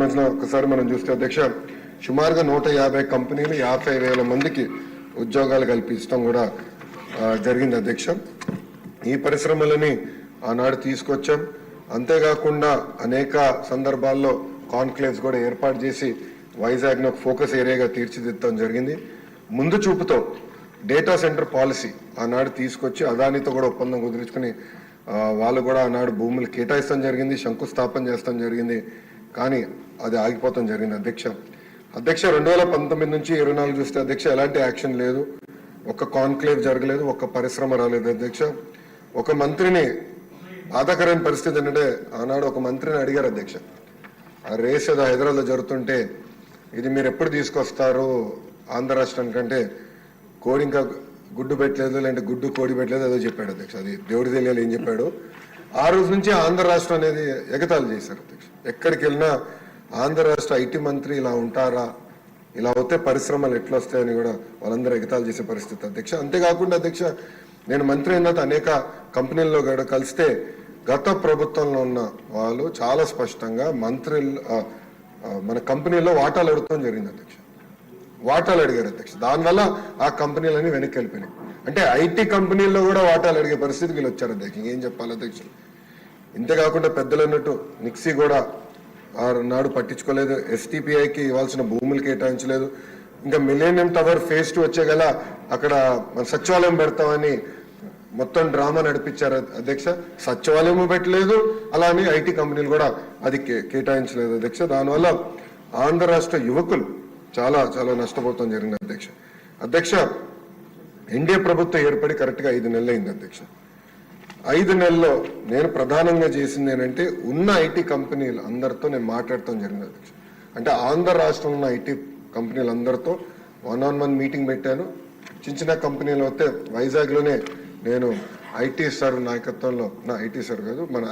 సంబంధించిన ఒకసారి మనం చూస్తే అధ్యక్ష సుమారుగా 150 కంపెనీలు 50,000 మందికి ఉద్యోగాలు కల్పించడం కూడా జరిగింది అధ్యక్ష. ఈ పరిశ్రమలని ఆనాడు తీసుకొచ్చాం. అంతేకాకుండా అనేక సందర్భాల్లో కాన్క్లేవ్స్ కూడా ఏర్పాటు చేసి వైజాగ్ను ఒక ఫోకస్ ఏరియాగా తీర్చిదిద్దడం జరిగింది. ముందు చూపుతో డేటా సెంటర్ పాలసీ ఆనాడు తీసుకొచ్చి అదానితో కూడా ఒప్పందం కుదుర్చుకుని వాళ్ళు కూడా ఆనాడు భూములు కేటాయిస్తాం జరిగింది, శంకుస్థాపన చేస్తాం జరిగింది. కానీ అది ఆగిపోతాం జరిగింది అధ్యక్ష. 2019 నుంచి 24 చూస్తే అధ్యక్ష ఎలాంటి యాక్షన్ లేదు, ఒక్క కాన్క్లేవ్ జరగలేదు, ఒక్క పరిశ్రమ రాలేదు అధ్యక్ష. ఒక మంత్రిని బాధాకరమైన పరిస్థితి ఏంటంటే ఆనాడు ఒక మంత్రిని అడిగారు అధ్యక్ష, ఆ రేస్ ఏదో హైదరాబాద్లో జరుగుతుంటే ఇది మీరు ఎప్పుడు తీసుకొస్తారు ఆంధ్ర రాష్ట్రానికంటే కోడి ఇంకా గుడ్డు పెట్టలేదు, లేదంటే గుడ్డు కోడి పెట్టలేదు ఏదో చెప్పాడు అధ్యక్ష. అది దేవుడి తెలియాలి ఏం చెప్పాడు. ఆ రోజు నుంచి ఆంధ్ర రాష్ట్రం అనేది ఎగతాళి చేశారు అధ్యక్ష. ఎక్కడికి వెళ్ళినా ఆంధ్ర రాష్ట్ర ఐటీ మంత్రి ఇలా ఉంటారా, ఇలా అవుతే పరిశ్రమలు ఎట్లా వస్తాయని కూడా వాళ్ళందరూ ఎగతాళి చేసే పరిస్థితి అధ్యక్ష. అంతేకాకుండా అధ్యక్ష నేను మంత్రి అయిన తర్వాత అనేక కంపెనీల్లో కూడా కలిస్తే గత ప్రభుత్వంలో ఉన్న వాళ్ళు చాలా స్పష్టంగా మన కంపెనీలో వాటాలు అడుగుతాం జరిగింది అధ్యక్ష. వాటాలు అడిగారు అధ్యక్ష. దానివల్ల ఆ కంపెనీలన్నీ వెనక్కి వెళ్ళిపోయినాయి. అంటే ఐటీ కంపెనీల్లో కూడా వాటాలు అడిగే పరిస్థితి వీళ్ళు వచ్చారు అధ్యక్ష. ఇంకేం చెప్పాలి అధ్యక్ష. ఇంతేకాకుండా పెద్దలు అన్నట్టు నిక్సీ కూడా నాడు పట్టించుకోలేదు, ఎస్టీపీఐకి ఇవ్వాల్సిన భూములు కేటాయించలేదు. ఇంకా మిలేనియం టవర్ ఫేజ్ 2 వచ్చే గల అక్కడ సచివాలయం పెడతామని మొత్తం డ్రామా నడిపించారు అధ్యక్ష. సచివాలయం పెట్టలేదు, అలానే ఐటీ కంపెనీలు కూడా అది కేటాయించలేదు అధ్యక్ష. దానివల్ల ఆంధ్ర రాష్ట్ర యువకులు చాలా చాలా నష్టపోతాం జరిగింది అధ్యక్ష. ఎన్డీఏ ప్రభుత్వం ఏర్పడి కరెక్ట్గా 5 నెలలు అయింది అధ్యక్ష. 5 నెలల్లో నేను ప్రధానంగా చేసింది ఏంటంటే ఉన్న ఐటీ కంపెనీలు అందరితో నేను మాట్లాడటం జరిగింది అధ్యక్ష. అంటే ఆంధ్ర రాష్ట్రంలో ఉన్న ఐటీ కంపెనీలు అందరితో 1-on-1 మీటింగ్ పెట్టాను. చిన్న కంపెనీలు అయితే వైజాగ్లోనే నేను ఐటీ సర్ నాయకత్వంలో, ఐటీ సర్ కాదు మన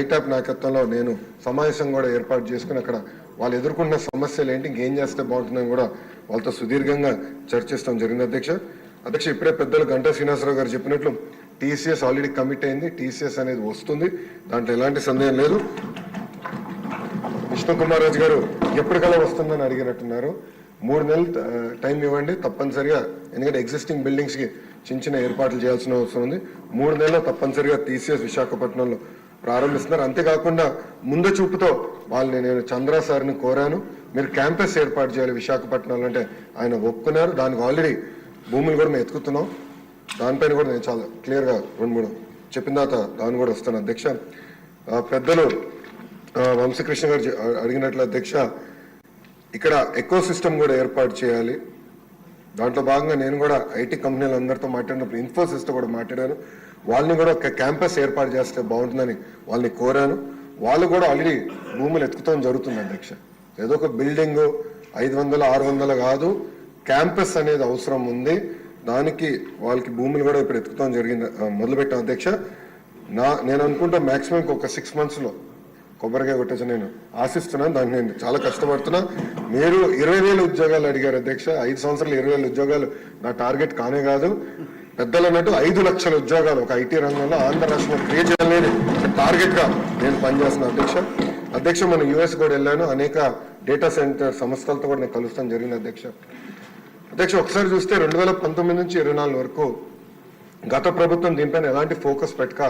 ఐటాప్ నాయకత్వంలో నేను సమావేశం కూడా ఏర్పాటు చేసుకుని అక్కడ వాళ్ళు ఎదుర్కొన్న సమస్యలు ఏంటి, ఇంకేం చేస్తే బాగుంటుందని కూడా వాళ్ళతో సుదీర్ఘంగా చర్చిస్తాం జరిగింది అధ్యక్ష. ఇప్పుడే పెద్దలు గంటా శ్రీనివాసరావు గారు చెప్పినట్లు టీసీఎస్ ఆల్రెడీ కమిట్ అయింది. టీసీఎస్ అనేది వస్తుంది, దాంట్లో ఎలాంటి సందేహం లేదు. విష్ణు కుమార్ రాజు గారు ఎప్పటికల్లా వస్తుందని అడిగినట్టున్నారు. 3 నెలలు టైం ఇవ్వండి తప్పనిసరిగా, ఎందుకంటే ఎగ్జిస్టింగ్ బిల్డింగ్స్కి చిన్న ఏర్పాట్లు చేయాల్సిన అవసరం ఉంది. 3 నెలల్లో తప్పనిసరిగా టీసీఎస్ విశాఖపట్నంలో ప్రారంభిస్తున్నారు. అంతేకాకుండా ముందు చూపుతో వాళ్ళని నేను చంద్ర సార్ని కోరాను, మీరు క్యాంపస్ ఏర్పాటు చేయాలి విశాఖపట్నంలో అంటే ఆయన ఒప్పుకున్నారు. దానికి ఆల్రెడీ భూములు కూడా మేము ఎత్తుకుతున్నాం. దానిపైన కూడా నేను చాలా క్లియర్గా 2-3 చెప్పిన తర్వాత దాన్ని కూడా వస్తాను అధ్యక్ష. పెద్దలు వంశీకృష్ణ గారు అడిగినట్లు అధ్యక్ష ఇక్కడ ఎకో సిస్టమ్ కూడా ఏర్పాటు చేయాలి. దాంట్లో భాగంగా నేను కూడా ఐటీ కంపెనీలు అందరితో మాట్లాడినప్పుడు ఇన్ఫోసిస్తో కూడా మాట్లాడాను. వాళ్ళని కూడా ఒక క్యాంపస్ ఏర్పాటు చేస్తే బాగుంటుందని వాళ్ళని కోరాను. వాళ్ళు కూడా ఆల్రెడీ భూములు ఎత్తుకుతాం జరుగుతుంది అధ్యక్ష. ఏదో ఒక బిల్డింగ్ 500-600 కాదు, క్యాంపస్ అనేది అవసరం ఉంది. దానికి వాళ్ళకి భూములు కూడా ఇప్పుడు ఎత్తుకుతాం జరిగింది, మొదలుపెట్టాం అధ్యక్ష. నేను అనుకుంటా మాక్సిమం ఒక 6 monthsలో కొబ్బరికాయ కొట్టచ్చు నేను ఆశిస్తున్నాను. దానికి నేను చాలా కష్టపడుతున్నా. మీరు 20,000 ఉద్యోగాలు అడిగారు అధ్యక్ష. 5 సంవత్సరాలు 20,000 ఉద్యోగాలు నా టార్గెట్ కానే కాదు. పెద్దలు అన్నట్టు 5 లక్షల ఉద్యోగాలు ఒక ఐటీ రంగంలో ఆంధ్ర రాష్ట్రంలో క్రియేట్ చేయాలని టార్గెట్గా నేను పనిచేస్తున్నాను అధ్యక్ష. మనం యూఎస్ కూడా వెళ్ళాను, అనేక డేటా సెంటర్ సంస్థలతో కూడా నేను కలుస్తాను జరిగింది అధ్యక్ష. ఒకసారి చూస్తే 2019 నుంచి 24 వరకు గత ప్రభుత్వం దీనిపైన ఎలాంటి ఫోకస్ పెట్టక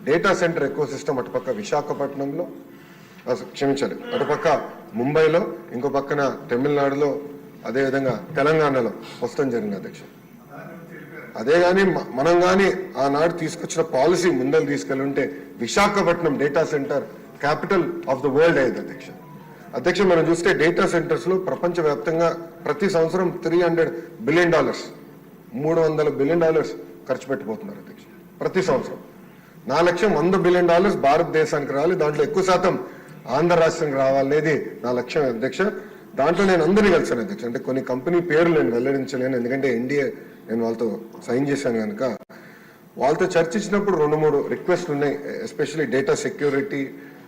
డేటా సెంటర్ ఎకో సిస్టమ్ అటుపక్క విశాఖపట్నంలో, క్షమించాలి, అటుపక్క ముంబైలో, ఇంకో పక్కన తమిళనాడులో, అదేవిధంగా తెలంగాణలో వస్తాం జరిగింది అధ్యక్ష. అదే కానీ మనం కానీ ఆనాడు తీసుకొచ్చిన పాలసీ ముందలు తీసుకెళ్ళి ఉంటే Visakhapatnam data centre capital of the world అయ్యేది అధ్యక్ష. మనం చూస్తే డేటా సెంటర్స్ లో ప్రపంచవ్యాప్తంగా ప్రతి సంవత్సరం $300 బిలియన్, $300 బిలియన్ ఖర్చు పెట్టిపోతున్నారు అధ్యక్ష. ప్రతి సంవత్సరం నా లక్ష్యం $100 బిలియన్ భారతదేశానికి రావాలి, దాంట్లో ఎక్కువ శాతం ఆంధ్ర రాష్ట్రానికి రావాలనేది నా లక్ష్యం అధ్యక్ష. దాంట్లో నేను అందరినీ కలిసాను అధ్యక్ష. అంటే కొన్ని కంపెనీ పేర్లు నేను వెల్లడించలేను, ఎందుకంటే ఎన్డీఏ నేను వాళ్ళతో సైన్ చేశాను కనుక. వాళ్ళతో చర్చించినప్పుడు 2-3 రిక్వెస్ట్లు ఉన్నాయి. ఎస్పెషల్లీ డేటా సెక్యూరిటీ,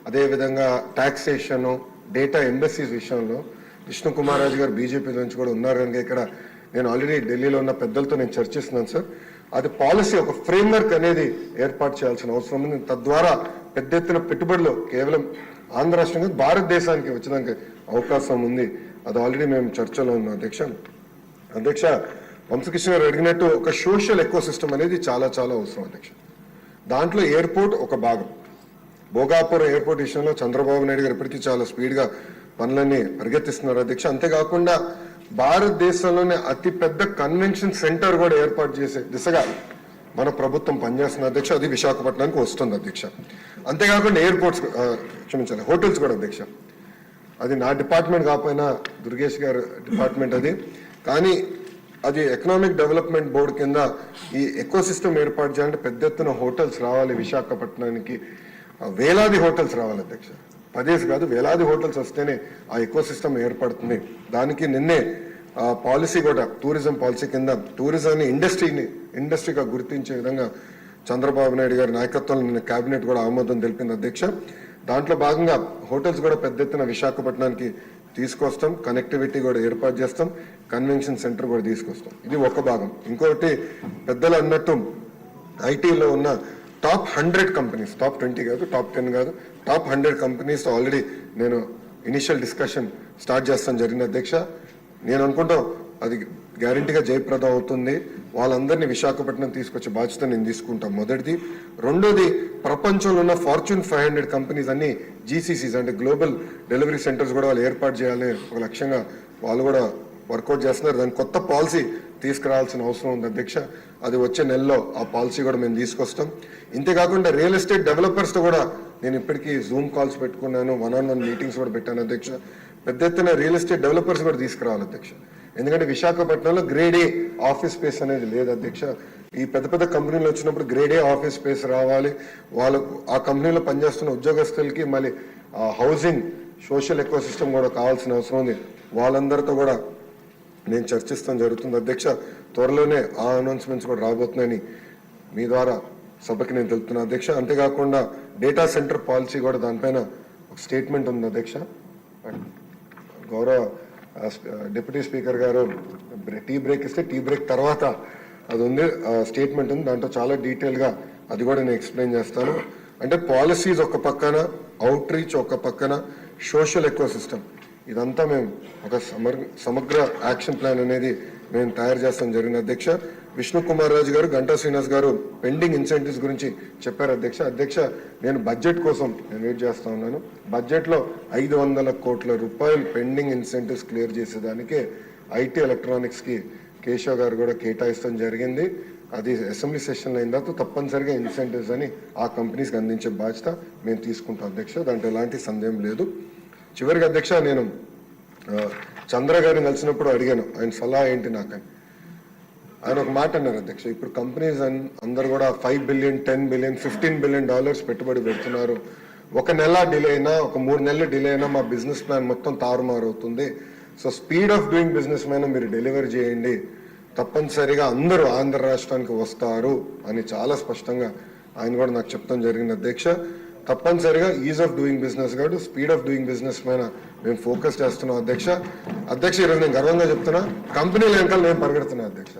అదేవిధంగా టాక్సేషన్, డేటా ఎంబసీస్ విషయంలో. విష్ణు కుమార్ రాజు గారు బీజేపీ నుంచి కూడా ఉన్నారు కనుక ఇక్కడ నేను ఆల్రెడీ ఢిల్లీలో ఉన్న పెద్దలతో నేను చర్చిస్తున్నాను సార్. అది పాలసీ ఒక ఫ్రేమ్వర్క్ అనేది ఏర్పాటు చేయాల్సిన అవసరం ఉంది. తద్వారా పెద్ద ఎత్తున పెట్టుబడులు కేవలం ఆంధ్ర రాష్ట్రం కాదు భారతదేశానికి వచ్చేదానికి అవకాశం ఉంది. అది ఆల్రెడీ మేము చర్చలో ఉన్నాం అధ్యక్ష. అధ్యక్ష, వంశకృష్ణ గారు అడిగినట్టు ఒక సోషల్ ఎకో సిస్టమ్ అనేది చాలా చాలా అవసరం అధ్యక్ష. దాంట్లో ఎయిర్పోర్ట్ ఒక భాగం. భోగాపురం ఎయిర్పోర్ట్ విషయంలో చంద్రబాబు నాయుడు గారు ఇప్పటికీ చాలా స్పీడ్గా పనులన్నీ పరిగెత్తిస్తున్నారు అధ్యక్ష. అంతేకాకుండా భారతదేశంలోనే అతి పెద్ద కన్వెన్షన్ సెంటర్ కూడా ఏర్పాటు చేసే దిశగా మన ప్రభుత్వం పనిచేస్తున్న అధ్యక్ష. అది విశాఖపట్నానికి వస్తుంది అధ్యక్ష. అంతేకాకుండా ఎయిర్పోర్ట్స్ క్షమించాలి హోటల్స్ కూడా అధ్యక్ష. అది నా డిపార్ట్మెంట్ కాకపోయినా దుర్గేష్ గారు డిపార్ట్మెంట్ అది. కానీ అది ఎకనామిక్ డెవలప్మెంట్ బోర్డు కింద ఈ ఎకో సిస్టమ్ ఏర్పాటు చేయాలంటే పెద్ద ఎత్తున హోటల్స్ రావాలి విశాఖపట్నానికి. వేలాది హోటల్స్ రావాలి అధ్యక్ష. పదేసి కాదు వేలాది హోటల్స్ వస్తేనే ఆ ఎకో సిస్టమ్ ఏర్పడుతుంది. దానికి నిన్నే పాలసీ కూడా టూరిజం పాలసీ కింద టూరిజాన్ని ఇండస్ట్రీగా గుర్తించే విధంగా చంద్రబాబు నాయుడు గారి నాయకత్వంలో నిన్న కేబినెట్ కూడా ఆమోదం తెలిపింది అధ్యక్ష. దాంట్లో భాగంగా హోటల్స్ కూడా పెద్ద ఎత్తున విశాఖపట్నానికి తీసుకొస్తాం, కనెక్టివిటీ కూడా ఏర్పాటు చేస్తాం, కన్వెన్షన్ సెంటర్ కూడా తీసుకొస్తాం. ఇది ఒక భాగం. ఇంకొకటి పెద్దలు అన్నట్టు ఐటీలో ఉన్న టాప్ 100 కంపెనీస్, టాప్ 20 కాదు, టాప్ 10 కాదు, టాప్ 100 కంపెనీస్ ఆల్రెడీ నేను ఇనిషియల్ డిస్కషన్ స్టార్ట్ చేస్తాను జరిగింది అధ్యక్ష. నేను అనుకుంటాం అది గ్యారంటీగా జయప్రదం అవుతుంది. వాళ్ళందరినీ విశాఖపట్నం తీసుకొచ్చే బాధ్యత నేను తీసుకుంటాం మొదటిది. రెండోది ప్రపంచంలో ఉన్న ఫార్చ్యూన్ 500 కంపెనీస్ అన్ని జీసీసీస్ అంటే గ్లోబల్ డెలివరీ సెంటర్స్ కూడా వాళ్ళు ఏర్పాటు చేయాలి ఒక లక్ష్యంగా వాళ్ళు కూడా వర్కౌట్ చేస్తున్నారు. దాని కొత్త పాలసీ తీసుకురావాల్సిన అవసరం ఉంది అధ్యక్ష. అది వచ్చే నెలలో ఆ పాలసీ కూడా మేము తీసుకొస్తాం. ఇంతేకాకుండా రియల్ ఎస్టేట్ డెవలపర్స్తో కూడా నేను ఇప్పటికీ జూమ్ కాల్స్ పెట్టుకున్నాను, 1-on-1 మీటింగ్స్ కూడా పెట్టాను అధ్యక్ష. పెద్ద ఎత్తున రియల్ ఎస్టేట్ డెవలపర్స్ కూడా తీసుకురావాలి అధ్యక్ష. ఎందుకంటే విశాఖపట్నంలో గ్రేడ్ ఏ ఆఫీస్ స్పేస్ అనేది లేదు అధ్యక్ష. ఈ పెద్ద పెద్ద కంపెనీలు వచ్చినప్పుడు గ్రేడ్ ఏ ఆఫీస్ స్పేస్ రావాలి. వాళ్ళకు ఆ కంపెనీలో పనిచేస్తున్న ఉద్యోగస్తులకి మళ్ళీ హౌసింగ్ సోషల్ ఎకో సిస్టమ్ కూడా కావాల్సిన అవసరం ఉంది. వాళ్ళందరితో కూడా నేను చర్చిస్తాం జరుగుతుంది అధ్యక్ష. త్వరలోనే ఆ అనౌన్స్మెంట్స్ కూడా రాబోతున్నాయని మీ ద్వారా సభకి నేను తెలుపుతున్నా అధ్యక్ష. అంతేకాకుండా డేటా సెంటర్ పాలసీ కూడా దానిపైన ఒక స్టేట్మెంట్ ఉంది అధ్యక్ష. గౌరవ డిప్యూటీ స్పీకర్ గారు టీ బ్రేక్ ఇస్తే టీ బ్రేక్ తర్వాత అది ఉంది, స్టేట్మెంట్ ఉంది. దాంట్లో చాలా డీటెయిల్గా అది కూడా నేను ఎక్స్ప్లెయిన్ చేస్తాను. అంటే పాలసీస్ ఒక పక్కన, అవుట్ రీచ్ ఒక పక్కన, సోషల్ ఎకో సిస్టమ్ ఇదంతా మేము ఒక సమగ్ర యాక్షన్ ప్లాన్ అనేది మేము తయారు చేస్తాం జరిగిన అధ్యక్ష. విష్ణు కుమార్ రాజు గారు, గంటా శ్రీనివాస్ గారు పెండింగ్ ఇన్సెంటివ్స్ గురించి చెప్పారు అధ్యక్ష. అధ్యక్ష, నేను బడ్జెట్ కోసం నేను వెయిట్ చేస్తా ఉన్నాను. బడ్జెట్లో 500 కోట్ల రూపాయలు పెండింగ్ ఇన్సెంటివ్స్ క్లియర్ చేసేదానికే ఐటీ ఎలక్ట్రానిక్స్కి కేశవ్ గారు కూడా కేటాయిస్తాం జరిగింది. అది అసెంబ్లీ సెషన్లో అయిన తర్వాత తప్పనిసరిగా ఇన్సెంటివ్స్ అని ఆ కంపెనీస్కి అందించే బాధ్యత మేము తీసుకుంటాం అధ్యక్ష. దాంట్లో ఎలాంటి సందేహం లేదు. చివరికి అధ్యక్ష, నేను చంద్ర గారిని కలిసినప్పుడు అడిగాను ఆయన సలహా ఏంటి నాకని. ఆయన ఒక మాట అన్నారు అధ్యక్ష, ఇప్పుడు కంపెనీస్ అందరు కూడా $5 billion, $10 billion, $15 billion పెట్టుబడి పెడుతున్నారు. ఒక నెల డిలే అయినా, ఒక 3 నెలలు డిలే అయినా మా బిజినెస్ ప్లాన్ మొత్తం తారుమారు అవుతుంది. So speed of doing business మీద మీరు డెలివరీ చేయండి, తప్పనిసరిగా అందరూ ఆంధ్ర రాష్ట్రానికి వస్తారు అని చాలా స్పష్టంగా ఆయన కూడా నాకు చెప్తాం జరిగింది అధ్యక్ష. తప్పనిసరిగా ఈజ్ ఆఫ్ డూయింగ్ బిజినెస్ కాదు, స్పీడ్ ఆఫ్ డూయింగ్ బిజినెస్ పైన మేము ఫోకస్ చేస్తున్నాం అధ్యక్ష. అధ్యక్ష, ఈరోజు నేను గర్వంగా చెప్తున్నా, కంపెనీల వెనకాల నేను పరిగెడుతున్నా అధ్యక్ష.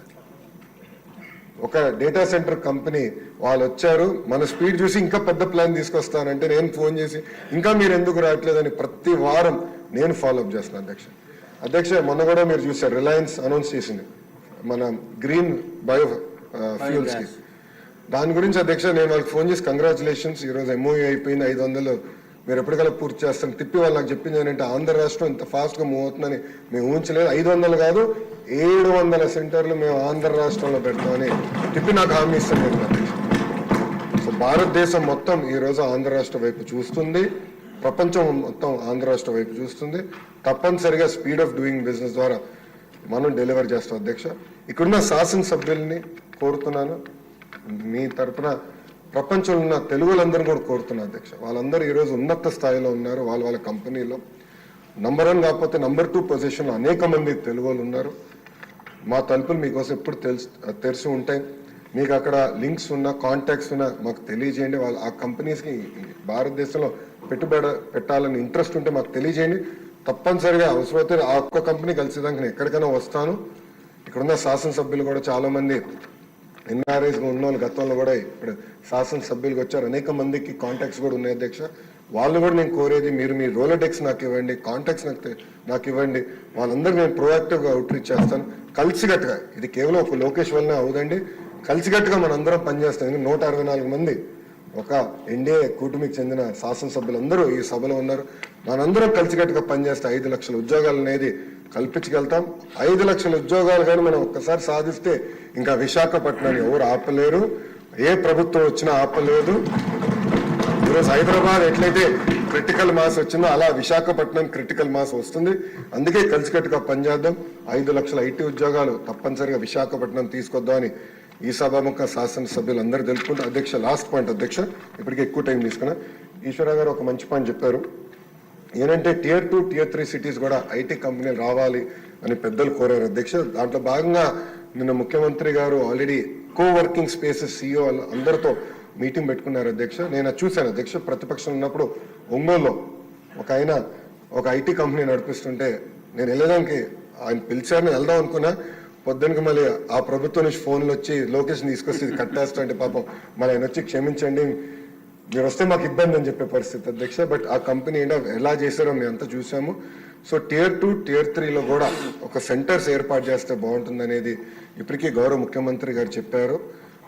ఒక డేటా సెంటర్ కంపెనీ వాళ్ళు వచ్చారు, మన స్పీడ్ చూసి ఇంకా పెద్ద ప్లాన్ తీసుకొస్తానంటే నేను ఫోన్ చేసి ఇంకా మీరు ఎందుకు రావట్లేదని ప్రతి వారం నేను ఫాలోఅప్ చేస్తున్నాను అధ్యక్ష. అధ్యక్ష, మొన్న కూడా మీరు చూసారు, రిలయన్స్ అనౌన్స్ చేసింది మన గ్రీన్ బయో ఫ్యూల్స్కి. దాని గురించి అధ్యక్ష నేను వాళ్ళకి ఫోన్ చేసి కంగ్రాచులేషన్స్, ఈరోజు ఎంఓయూ అయిపోయింది, 500 మీరు ఎప్పటికల్లా పూర్తి చేస్తాను తిప్పి వాళ్ళు నాకు చెప్పింది ఏంటంటే ఆంధ్ర రాష్ట్రం ఇంత ఫాస్ట్గా మూవ్ అవుతుందని మేము ఊహించలేదు. 500 కాదు 700 సెంటర్లు మేము ఆంధ్ర రాష్ట్రంలో పెడతామని తిప్పి నాకు హామీ ఇస్తాను అధ్యక్ష. సో భారతదేశం మొత్తం ఈరోజు ఆంధ్ర రాష్ట్ర వైపు చూస్తుంది, ప్రపంచం మొత్తం ఆంధ్ర రాష్ట్ర వైపు చూస్తుంది. తప్పనిసరిగా స్పీడ్ ఆఫ్ డూయింగ్ బిజినెస్ ద్వారా మనం డెలివర్ చేస్తాం అధ్యక్ష. ఇక్కడున్న శాసనసభ్యుల్ని కోరుతున్నాను, మీ తరఫున ప్రపంచంలో ఉన్న తెలుగులందరూ కూడా కోరుతున్నారు అధ్యక్ష. వాళ్ళందరూ ఈరోజు ఉన్నత స్థాయిలో ఉన్నారు, వాళ్ళ కంపెనీలో నంబర్ 1 కాకపోతే నంబర్ 2 పొజిషన్లో అనేక మంది తెలుగు వాళ్ళు ఉన్నారు. మా తలుపులు మీకోసం ఎప్పుడు తెరిచి ఉంటాయి. మీకు అక్కడ లింక్స్ ఉన్నా, కాంటాక్ట్స్ ఉన్నా మాకు తెలియజేయండి. వాళ్ళు ఆ కంపెనీస్కి భారతదేశంలో పెట్టుబడి పెట్టాలని ఇంట్రెస్ట్ ఉంటే మాకు తెలియజేయండి. తప్పనిసరిగా అవసరమైతే ఆ ఒక్క కంపెనీ కలిసేదానికి నేను ఎక్కడికైనా వస్తాను. ఇక్కడున్న శాసనసభ్యులు కూడా చాలా మంది ఎన్ఆర్ఐస్ ఉన్న వాళ్ళు గతంలో కూడా ఇప్పుడు శాసనసభ్యులుగా వచ్చారు. అనేక మందికి కాంటాక్ట్స్ కూడా ఉన్నాయి అధ్యక్ష. వాళ్ళు కూడా నేను కోరేది మీరు మీ రోలడెక్స్ నాకు ఇవ్వండి, కాంటాక్ట్స్ నాకు ఇవ్వండి. వాళ్ళందరూ నేను ప్రోయాక్టివ్గా అవుట్రీచ్ చేస్తాను. కలిసికట్టుగా, ఇది కేవలం ఒక లోకేష్ వల్లనే అవుదండి, కలిసికట్టుగా మనందరం పనిచేస్తాం. 164 మంది ఒక ఎన్డీఏ కూటమికి చెందిన శాసనసభ్యులందరూ ఈ సభలో ఉన్నారు. మనందరం కలిసికట్టుగా పనిచేస్తే 5 లక్షల ఉద్యోగాలు అనేది కల్పించగలుగుతాం. 5 లక్షల ఉద్యోగాలు కానీ మనం ఒక్కసారి సాధిస్తే ఇంకా విశాఖపట్నాన్ని ఎవరు ఆపలేరు, ఏ ప్రభుత్వం వచ్చినా ఆపలేదు. ఈరోజు హైదరాబాద్ ఎట్లయితే క్రిటికల్ మాస్ వచ్చిందో అలా విశాఖపట్నం క్రిటికల్ మాస్ వస్తుంది. అందుకే కలిసికట్టుగా పనిచేద్దాం. 5 లక్షల ఐటీ ఉద్యోగాలు తప్పనిసరిగా విశాఖపట్నం తీసుకొద్దామని ఈ సభాముఖ శాసనసభ్యులు అందరూ తెలుపుకుంటూ, అధ్యక్ష లాస్ట్ పాయింట్ అధ్యక్ష, ఇప్పటికే ఎక్కువ టైం తీసుకున్నా. ఈశ్వరరావు గారు ఒక మంచి పాయింట్ చెప్పారు. ఏంటంటే Tier 2, Tier 3 సిటీస్ కూడా ఐటీ కంపెనీలు రావాలి అని పెద్దలు కోరారు అధ్యక్ష. దాంట్లో భాగంగా నిన్న ముఖ్యమంత్రి గారు ఆల్రెడీ కోవర్కింగ్ స్పేసెస్ CEO అందరితో మీటింగ్ పెట్టుకున్నారు అధ్యక్ష. నేను చూశాను అధ్యక్ష, ప్రతిపక్షం ఉన్నప్పుడు ఒంగోలులో ఒక ఐటీ కంపెనీ నడిపిస్తుంటే నేను వెళ్ళడానికి ఆయన పిలిచారని వెళ్దాం అనుకున్నా. పొద్దునకి మళ్ళీ ఆ ప్రభుత్వం నుంచి ఫోన్లు వచ్చి లోకేష్ తీసుకొస్తే ఇది కట్టేస్తా అంటే పాపం మళ్ళీ ఆయన వచ్చి క్షమించండి మీరు వస్తే మాకు ఇబ్బంది అని చెప్పే పరిస్థితి అధ్యక్ష. బట్ ఆ కంపెనీ ఎలా చేశారో మేము అంతా చూసాము. సో Tier 2, Tier 3లో కూడా ఒక సెంటర్స్ ఏర్పాటు చేస్తే బాగుంటుంది అనేది ఇప్పటికీ గౌరవ ముఖ్యమంత్రి గారు చెప్పారు.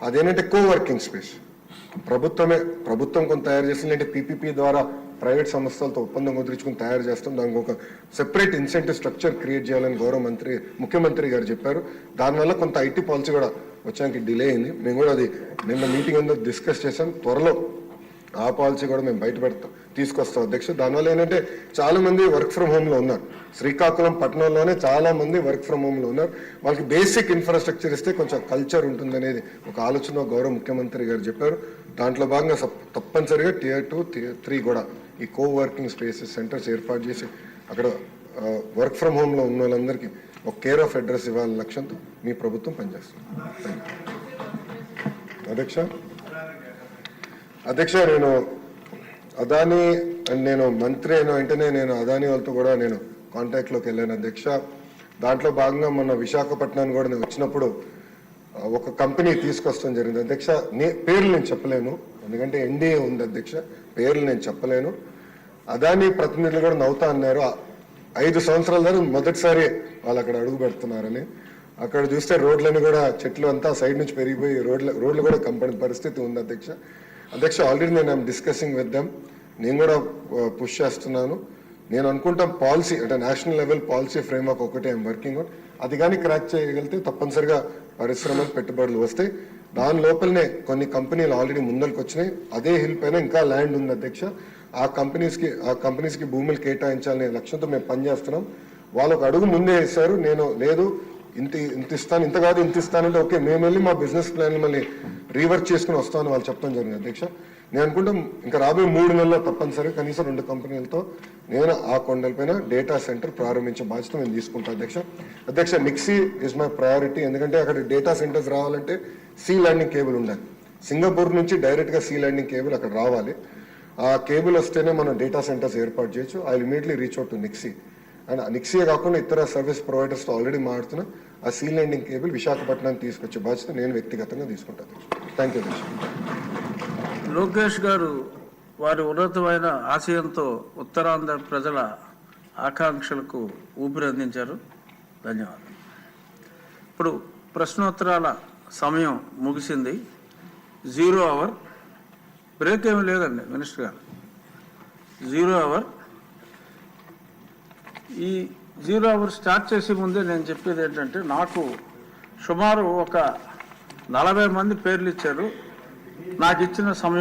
అదేంటంటే కోవర్కింగ్ స్పేస్ ప్రభుత్వం కొంత తయారు చేస్తుంది, అంటే PPP ద్వారా ప్రైవేట్ సంస్థలతో ఒప్పందం కుదుర్చుకుని తయారు చేస్తాం. దానికి ఒక సెపరేట్ ఇన్సెంటివ్ స్ట్రక్చర్ క్రియేట్ చేయాలని ముఖ్యమంత్రి గారు చెప్పారు. దానివల్ల కొంత ఐటీ పాలసీ కూడా వచ్చానికి డిలే అయింది. మేము కూడా అది నిన్న మీటింగ్ అందరూ డిస్కస్ చేసాం. త్వరలో ఆ పాలసీ కూడా మేము తీసుకొస్తాం అధ్యక్ష. దానివల్ల ఏంటంటే చాలా మంది వర్క్ ఫ్రమ్ హోమ్ లో ఉన్నారు. శ్రీకాకుళం పట్టణంలోనే చాలా మంది వర్క్ ఫ్రమ్ హోమ్ లో ఉన్నారు. వాళ్ళకి బేసిక్ ఇన్ఫ్రాస్ట్రక్చర్ ఇస్తే కొంచెం కల్చర్ ఉంటుంది అనేది ఒక ఆలోచన గౌరవ ముఖ్యమంత్రి గారు చెప్పారు. దాంట్లో భాగంగా తప్పనిసరిగా Tier 2, Tier 3 కూడా ఈ కోవర్కింగ్ స్పేసెస్ సెంటర్స్ ఏర్పాటు చేసి అక్కడ వర్క్ ఫ్రమ్ హోమ్ లో ఉన్న వాళ్ళందరికీ ఒక కేర్ ఆఫ్ అడ్రస్ ఇవ్వాలనే లక్ష్యంతో మీ ప్రభుత్వం పనిచేస్తుంది. అధ్యక్ష నేను అదానీ నేను మంత్రి అయిన వెంటనే నేను అదానీ వాళ్ళతో కూడా నేను కాంటాక్ట్లోకి వెళ్ళాను అధ్యక్ష. దాంట్లో భాగంగా మొన్న విశాఖపట్నాన్ని కూడా నేను వచ్చినప్పుడు ఒక కంపెనీ తీసుకొస్తాం జరిగింది అధ్యక్ష. పేర్లు నేను చెప్పలేను, ఎందుకంటే ఎన్డీఏ ఉంది అధ్యక్ష, పేర్లు నేను చెప్పలేను. అదానీ ప్రతినిధులు కూడా నవ్వుతా అన్నారు. 5 సంవత్సరాల దాకా మొదటిసారి వాళ్ళు అక్కడ అడుగు పెడుతున్నారని. అక్కడ చూస్తే రోడ్లని కూడా చెట్లు అంతా సైడ్ నుంచి పెరిగిపోయి రోడ్లు కూడా కంపని పరిస్థితి ఉంది అధ్యక్ష. ఆల్రెడీ నేను డిస్కసింగ్ విత్ దెమ్, నేను కూడా పుష్ చేస్తున్నాను. నేను అనుకుంటాం పాలసీ అంటే నేషనల్ లెవెల్ పాలసీ ఫ్రేమ్వర్క్ ఒకటి ఐఎమ్ వర్కింగ్ ఆన్. అది కానీ క్రాక్ చేయగలిగితే తప్పనిసరిగా పరిశ్రమలు పెట్టుబడులు వస్తాయి. దాని లోపలనే కొన్ని కంపెనీలు ఆల్రెడీ ముందరికి వచ్చినాయి. అదే హిల్ పైన ఇంకా ల్యాండ్ ఉంది అధ్యక్ష. ఆ కంపెనీస్కి భూములు కేటాయించాలనే లక్ష్యంతో మేము పనిచేస్తున్నాం. వాళ్ళు ఒక అడుగు ముందే వేశారు. నేను లేదు ఇంత ఇస్తాను, ఇంత కాదు ఇంత ఇస్తానంటే ఓకే మేము వెళ్ళి మా బిజినెస్ ప్లాన్ మళ్ళీ రీవర్క్ చేసుకుని వస్తామని వాళ్ళు చెప్పడం జరిగింది అధ్యక్ష. నేను అనుకుంటాం ఇంకా రాబోయే 3 నెలల్లో తప్పనిసరిగా కనీసం 2 కంపెనీలతో నేను ఆ కొండలపైన డేటా సెంటర్ ప్రారంభించే బాధ్యత నేను తీసుకుంటాను అధ్యక్ష. నిక్సీ ఇస్ మై ప్రయారిటీ, ఎందుకంటే అక్కడ డేటా సెంటర్స్ రావాలంటే సీ ల్యాండింగ్ కేబుల్ ఉండాలి. సింగపూర్ నుంచి డైరెక్ట్గా సీ ల్యాండింగ్ కేబుల్ అక్కడ రావాలి. ఆ కేబుల్ వస్తేనే మనం డేటా సెంటర్స్ ఏర్పాటు చేయొచ్చు. I immediately reach out to నిక్సీ. And నిక్సీ కాకుండా ఇతర సర్వీస్ ప్రొవైడర్స్తో ఆల్రెడీ మాట్లాడుతున్నా. ఆ సీ ల్యాండింగ్ కేబుల్ విశాఖపట్నానికి తీసుకొచ్చే బాధ్యత నేను వ్యక్తిగతంగా తీసుకుంటాను. థ్యాంక్ యూ అధ్యక్ష. లోకేష్ గారు వారి ఉన్నతమైన ఆశయంతో ఉత్తరాంధ్ర ప్రజల ఆకాంక్షలకు ఊపిరందించారు. ధన్యవాదాలు. ఇప్పుడు ప్రశ్నోత్తరాల సమయం ముగిసింది. 0 అవర్ బ్రేక్ ఏమి లేదండి మినిస్టర్ గారు. 0 అవర్. ఈ 0 అవర్ స్టార్ట్ చేసే ముందే నేను చెప్పేది ఏంటంటే, నాకు సుమారు ఒక 40 మంది పేర్లు ఇచ్చారు. నాకు ఇచ్చిన సమయం